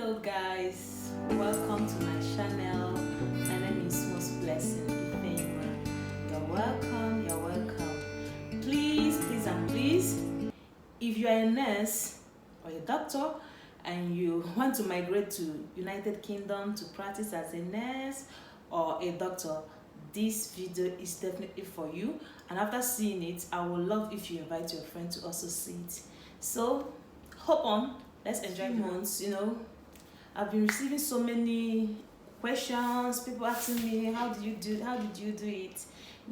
Hello guys, welcome to my channel. My name is Most Blessing Ifeima. You're welcome. Please, if you are a nurse or a doctor and you want to migrate to United Kingdom to practice as a nurse or a doctor, this video is definitely for you. And after seeing it, I would love if you invite your friend to also see it. So hop on, let's enjoy the months. I've been receiving so many questions, people asking me how did you do it.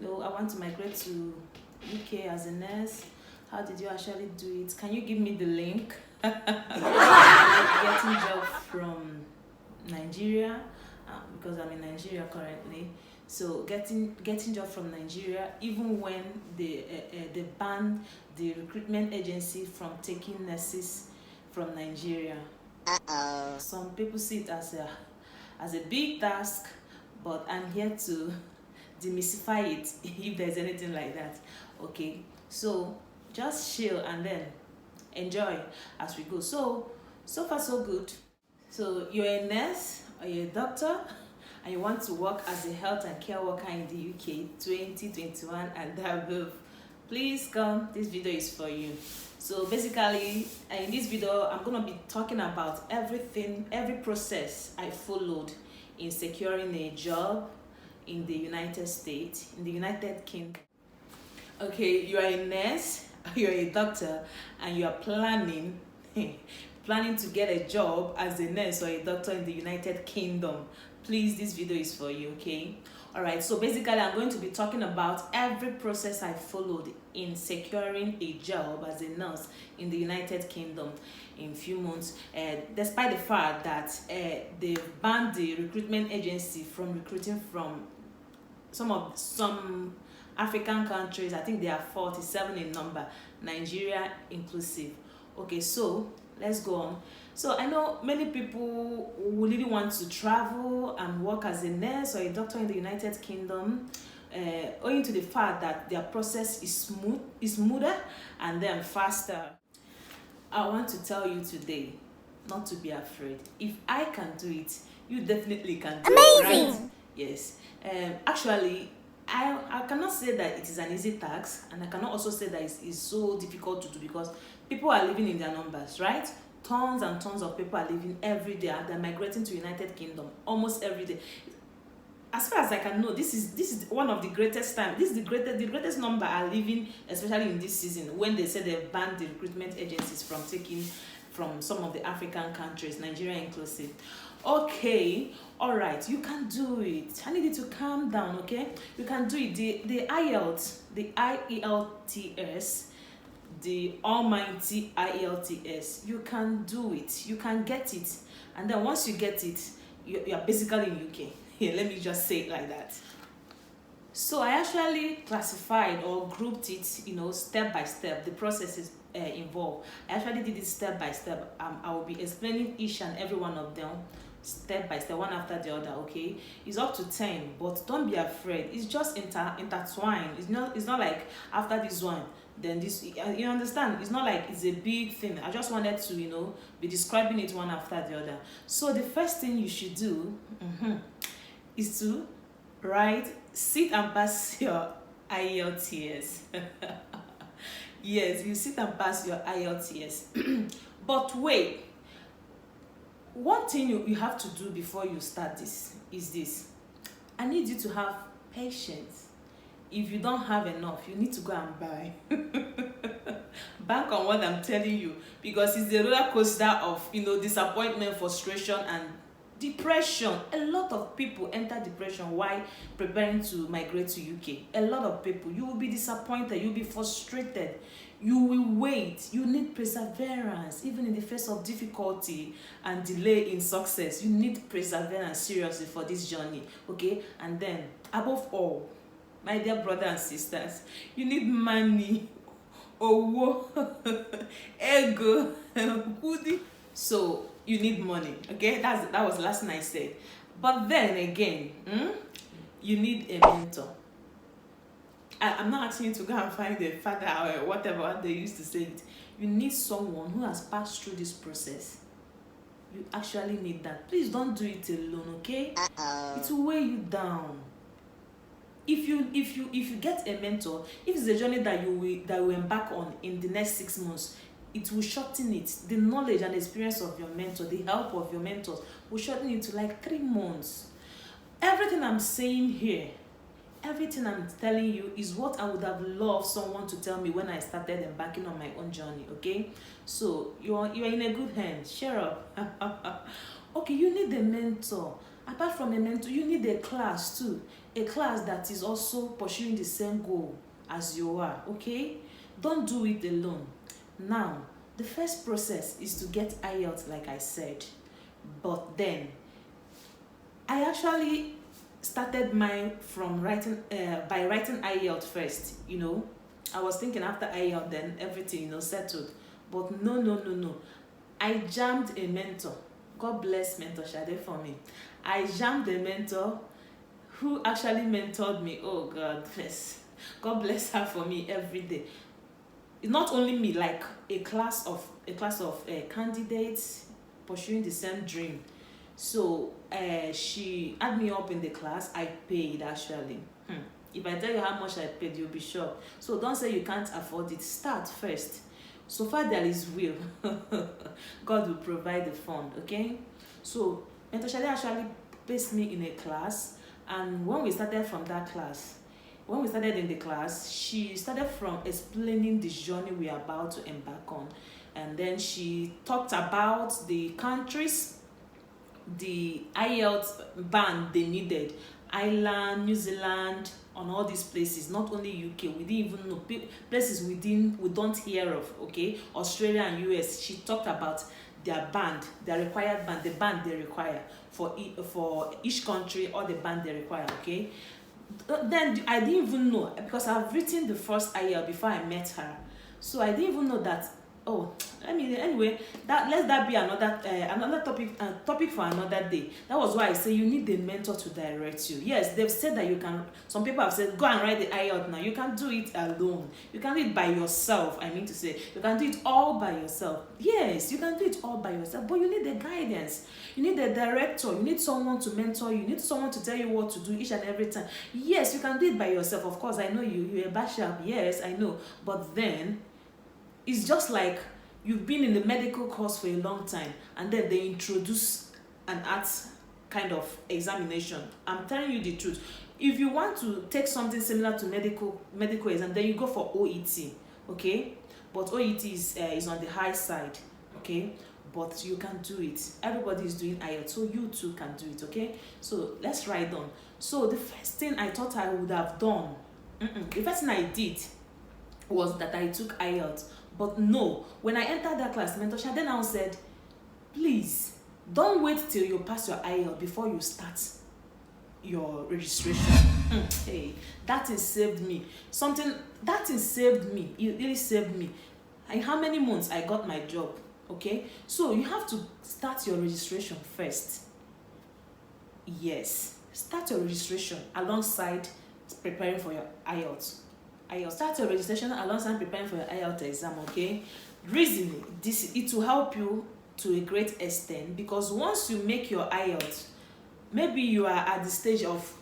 I want to migrate to UK as a nurse. How did you actually do it? Can you give me the link? Getting job from Nigeria, because I'm in Nigeria currently. So getting job from Nigeria, even when they banned the recruitment agency from taking nurses from Nigeria. Some people see it as a big task, but I'm here to demystify it if there's anything like that. Okay, so just chill and then enjoy as we go. So far so good. So you're a nurse or you're a doctor and you want to work as a health and care worker in the UK 2021 and above, please come. This video is for you. So basically, in this video, I'm going to be talking about every process I followed in securing a job in the United States, in the United Kingdom. Okay, you are a nurse, you're a doctor, and you are planning to get a job as a nurse or a doctor in the United Kingdom. Please, this video is for you, okay? Alright, so basically I'm going to be talking about every process I followed in securing a job as a nurse in the United Kingdom in few months, despite the fact that they banned the recruitment agency from recruiting from some African countries. I think there are 47 in number, Nigeria inclusive. Okay, so let's go on. So I know many people who really want to travel and work as a nurse or a doctor in the United Kingdom, owing to the fact that their process is smoother and then faster. I want to tell you today not to be afraid. If I can do it, you definitely can do it, right? Yes. Actually, I cannot say that it is an easy task, and I cannot also say that it's so difficult to do, because people are living in their numbers, right? Tons and tons of people are living every day, and they're migrating to United Kingdom almost every day. As far as I can know, this is one of the greatest time. This is the greatest number are living, especially in this season when they say they've banned the recruitment agencies from taking from some of the African countries, Nigeria inclusive. Okay, all right, you can do it. I need you to calm down, okay? You can do it. The IELTS, the IELTS, the almighty IELTS, you can do it. You can get it. And then once you get it, you're basically in UK. Here, let me just say it like that. So I actually classified or grouped it, step by step. The process is involved. I actually did it step by step. I will be explaining each and every one of them step by step, one after the other. Okay, it's up to 10, but don't be afraid. It's just intertwined. It's not like after this one then this, you understand. It's not like it's a big thing. I just wanted to be describing it one after the other. So the first thing you should do is to sit and pass your IELTS. Yes, you sit and pass your IELTS. But wait, one thing you have to do before you start this is this. I need you to have patience. If you don't have enough, you need to go and buy. Bank on what I'm telling you, because it's the roller coaster of disappointment, frustration, and depression. A lot of people enter depression while preparing to migrate to UK. A lot of people. You will be disappointed. You'll be frustrated. You will wait. You need perseverance, even in the face of difficulty and delay in success. You need perseverance seriously for this journey. Okay, and then above all, my dear brothers and sisters, you need money, owo, ego, goodie. So you need money, okay? That was the last thing I said. But then again, you need a mentor. I'm not asking you to go and find a father or whatever they used to say it. You need someone who has passed through this process. You actually need that. Please don't do it alone, okay? It will weigh you down. If you get a mentor, if it's a journey that you will embark on in the next 6 months, it will shorten it. The knowledge and experience of your mentor, the help of your mentors will shorten it to like 3 months. Everything I'm saying here, everything I'm telling you is what I would have loved someone to tell me when I started embarking on my own journey, okay? So you're in a good hand. Share up. Okay, you need a mentor. Apart from a mentor, you need a class too. A class that is also pursuing the same goal as you are, okay? Don't do it alone. Now, the first process is to get IELTS, like I said. But then, I actually started mine from by writing IELTS first, I was thinking after IELTS, then everything, settled. But no. I jammed a mentor. God bless Mentor Shade for me. I jammed a mentor who actually mentored me. Oh, God bless her for me every day. It's not only me, like a class of candidates pursuing the same dream. So she had me up in the class. I paid actually. If I tell you how much I paid, you'll be shocked. So don't say you can't afford it. Start first. So far there is will. God will provide the fund, okay? So Mentor Shade actually placed me in a class, and when we started in the class, she started from explaining the journey we are about to embark on. And then she talked about the countries, the IELTS band they needed. Ireland, New Zealand, on all these places, not only UK, we didn't even know, places we don't hear of, okay? Australia and US, she talked about their band, their required band, the band they require for each country, or the band they require, okay? Then I didn't even know, because I've written the first IELTS before I met her, so I didn't even know that. Anyway, let that be another topic for another day. That was why I say you need a mentor to direct you. Yes, they've said that you can. Some people have said go and write the IELTS now. You can do it alone. You can do it by yourself. I mean to say, you can do it all by yourself. Yes, you can do it all by yourself, but you need a guidance. You need a director. You need someone to mentor you. You need someone to tell you what to do each and every time. Yes, you can do it by yourself. Of course, I know you're a bachelor. Yes, I know, but then it's just like you've been in the medical course for a long time, and then they introduce an art kind of examination. I'm telling you the truth. If you want to take something similar to medical exam, then you go for OET, okay? But OET is on the high side, okay? But you can do it. Everybody is doing IELTS, so you too can do it, okay? So let's write on. So the first thing I thought I would have done, the first thing I did was that I took IELTS. But no, when I entered that class, Mentor Shade now said, please, don't wait till you pass your IELTS before you start your registration. Hey, that thing saved me. That thing saved me. It really saved me. And how many months I got my job, okay? So you have to start your registration first. Yes, start your registration alongside preparing for your IELTS. Start your registration alongside preparing for your IELTS exam, okay? Reason, it will help you to a great extent, because once you make your IELTS, maybe you are at the stage of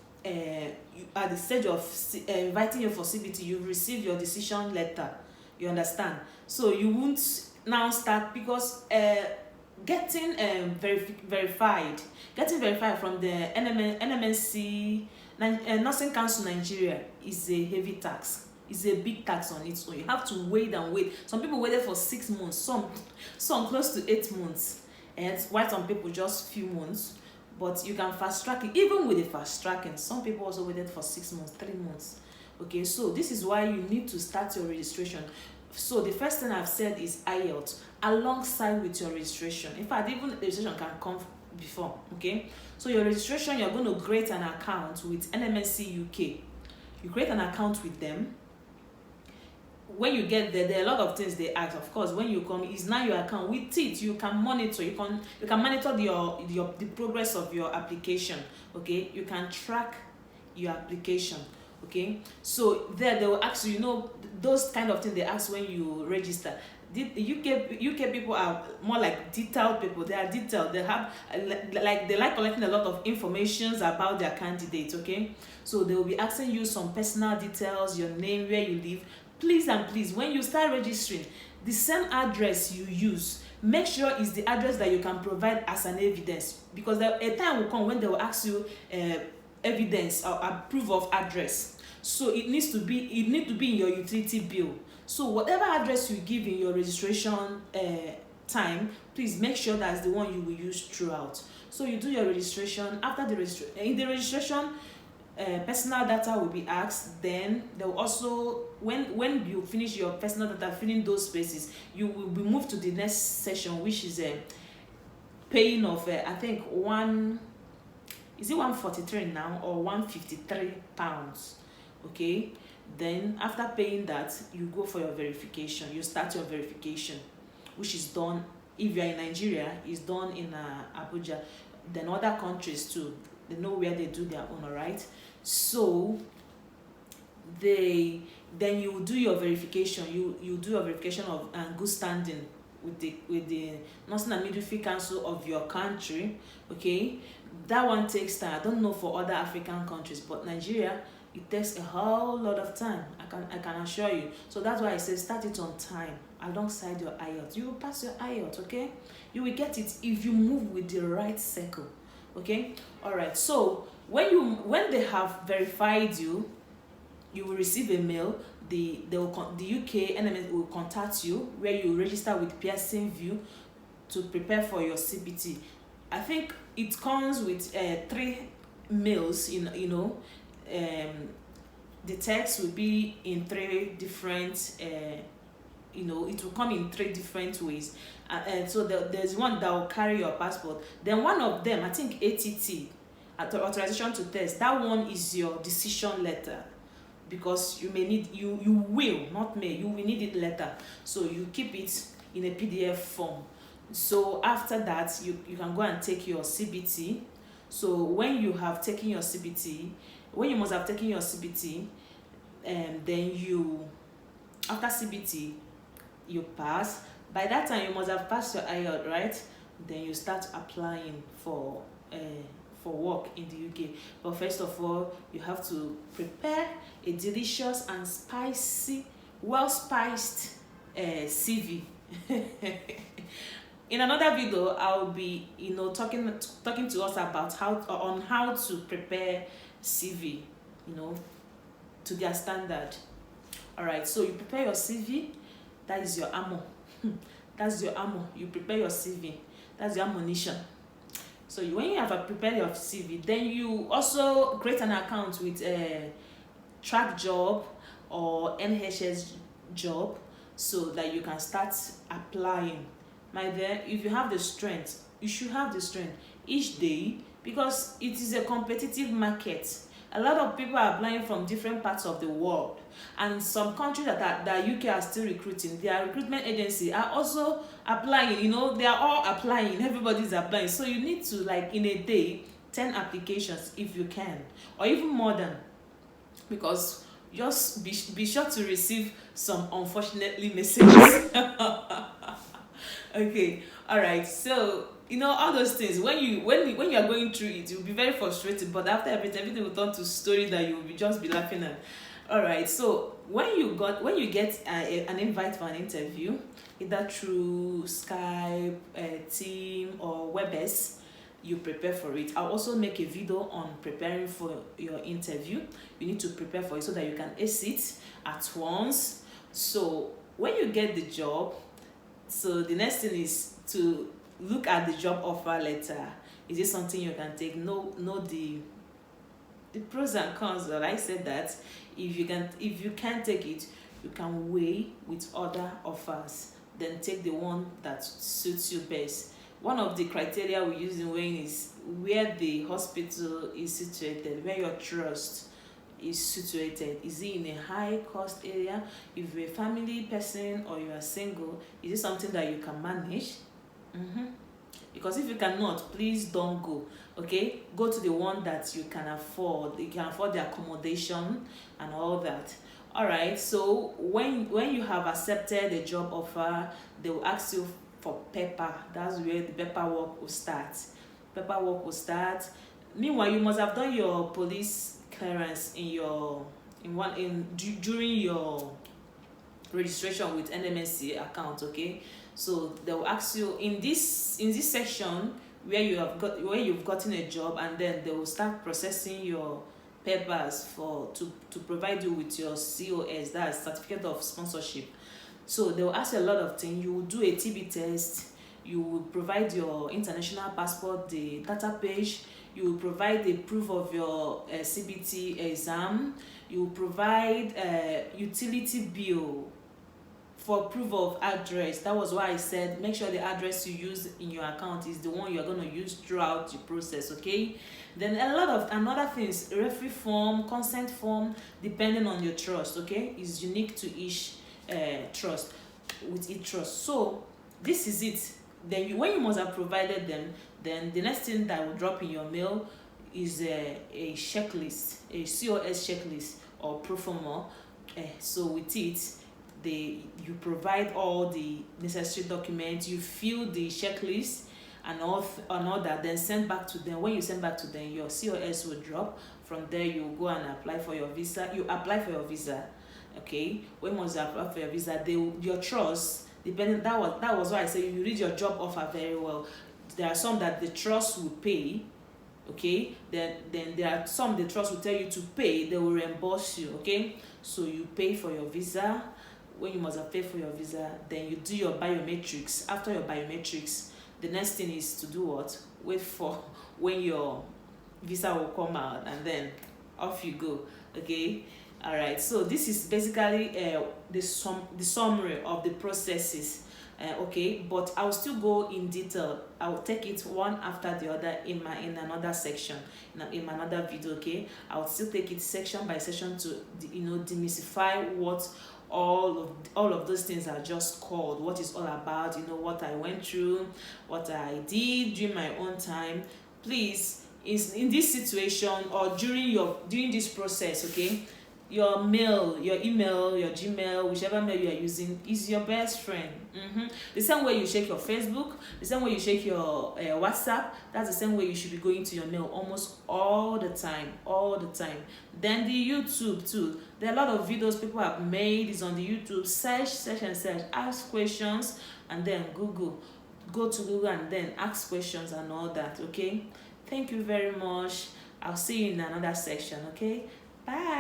inviting you for CBT, you've received your decision letter, you understand? So you won't now start, because getting verified from the NMNC, Nursing Council Nigeria, is a heavy tax. It's a big tax on its own. You have to wait. Some people waited for 6 months, some close to 8 months, and while some people just few months. But you can fast track it. Even with the fast tracking, some people also waited for 6 months, 3 months. Okay, so this is why you need to start your registration. So the first thing I've said is IELTS alongside with your registration. In fact, even the registration can come before. Okay, so your registration, you're going to create an account with NMSC UK. You create an account with them. When you get there are a lot of things they ask. Of course, when you come, it's now your account. With it, you can monitor. You can monitor the progress of your application. Okay, you can track your application. Okay, so there they will ask you, those kind of things they ask when you register. UK people are more like detailed people. They are detailed. They have they like collecting a lot of informations about their candidates. Okay, so they will be asking you some personal details, your name, where you live. Please and please, when you start registering, the same address you use, make sure it's the address that you can provide as an evidence, because a time will come when they will ask you evidence or a proof of address. So it need to be in your utility bill. So whatever address you give in your registration time, please make sure that's the one you will use throughout. So you do your registration. After the registration, personal data will be asked. Then they will also, when you finish your personal data, filling those spaces, you will be moved to the next session, which is paying of I think is it 143 now or 153 pounds. Okay, then after paying that, you go for your verification. You start your verification, which is done, if you are in Nigeria, is done in Abuja. Then other countries too, they know where they do their own. All right, so then you do your verification. You do your verification of good standing with the Nursing and Midwifery Council of your country. Okay, that one takes time. I don't know for other African countries, but Nigeria, it takes a whole lot of time. I can assure you. So that's why I say start it on time alongside your IELTS. You will pass your IELTS. Okay, you will get it if you move with the right circle. Okay, all right. So when they have verified you, you will receive a mail. The UK NMS will contact you, where you register with Pearson VUE to prepare for your CBT. I think it comes with 3 mails. The text will be in 3 different. It will come in 3 different ways. So there's one that will carry your passport. Then one of them, I think ATT, authorization to test. That one is your decision letter, because you may need you will not may you will need it later. So you keep it in a PDF form. So after that, you can go and take your CBT. So when you have taken your CBT, when you must have taken your CBT, then after CBT you pass. By that time you must have passed your IELTS, right? Then you start applying for work in the UK. But first of all, you have to prepare a delicious and spicy, well-spiced CV. In another video, I'll be talking to us about how to prepare CV, to their standard. All right, so you prepare your CV. That is your ammo. That's your ammo. You prepare your CV. That's your ammunition. So when you have prepared your CV, then you also create an account with a track job or NHS job, so that you can start applying. My dear, if you have the strength, you should have the strength each day, because it is a competitive market. A lot of people are applying from different parts of the world, and some countries that UK are still recruiting, their recruitment agency are also applying. They are all applying. Everybody's applying. So you need to, like, in a day, 10 applications if you can, or even more than, because just be sure to receive some unfortunately messages. Okay, all right. So all those things, when you are going through it, you'll be very frustrated, but after everything will turn to story that you will just be laughing at. All right, so when you get an invite for an interview, either through Skype, Team, or WebEx, you prepare for it. I'll also make a video on preparing for your interview. You need to prepare for it so that you can ace it at once. So when you get the job, so the next thing is to look at the job offer letter. Is it something you can take? Know the pros and cons. Well, I said that if you can't take it, you can weigh with other offers. Then take the one that suits you best. One of the criteria we use in weighing is where the hospital is situated, where your trust is situated. Is it in a high cost area? If you're a family person or you are single, is it something that you can manage? Because if you cannot, please don't go. Okay, go to the one that you can afford. You can afford the accommodation and all that. All right, so when you have accepted the job offer, they will ask you for paper. That's where the paperwork will start. Paperwork will start. Meanwhile, you must have done your police clearance during your registration with NMSC account. Okay, so they will ask you in this section where you've gotten a job, and then they will start processing your papers to provide you with your COS, that's certificate of sponsorship. So they will ask you a lot of things. You will do a TB test, you will provide your international passport, the data page, you will provide a proof of your CBT exam, you will provide a utility bill for proof of address. That was why I said make sure the address you use in your account is the one you're going to use throughout the process. Okay, then a lot of another things, referee form, consent form, depending on your trust. Okay, is unique to each trust, with each trust. So this is it. Then when you must have provided them, then the next thing that will drop in your mail is a checklist, a COS checklist or pro forma. So with it, you provide all the necessary documents, you fill the checklist and all that, then send back to them. When you send back to them, your COS will drop. From there, you go and apply for your visa. You apply for your visa. Okay, when must you apply for your visa? Your trust, depending, that was why I say you read your job offer very well. There are some that the trust will pay. Okay, then there are some the trust will tell you to pay, they will reimburse you. Okay, so you pay for your visa. When you must have paid for your visa, then you do your biometrics. After your biometrics, the next thing is to do what? Wait for when your visa will come out, and then off you go. Okay, all right, so this is basically the summary of the processes. Okay, but I'll still go in detail. I'll take it one after the other in another section, in another video. Okay, I'll still take it section by section to demystify what all of those things are just called, what it's all about, what I went through, what I did during my own time. Please, is in this situation or during this process, okay, your mail, your email, your Gmail, whichever mail you are using is your best friend. The same way you check your Facebook, the same way you check your WhatsApp, that's the same way you should be going to your mail almost all the time. Then the YouTube too, there are a lot of videos people have made is on the YouTube. Search and search, ask questions, and then go to Google and then ask questions and all that. Okay, thank you very much. I'll see you in another section. Okay, bye.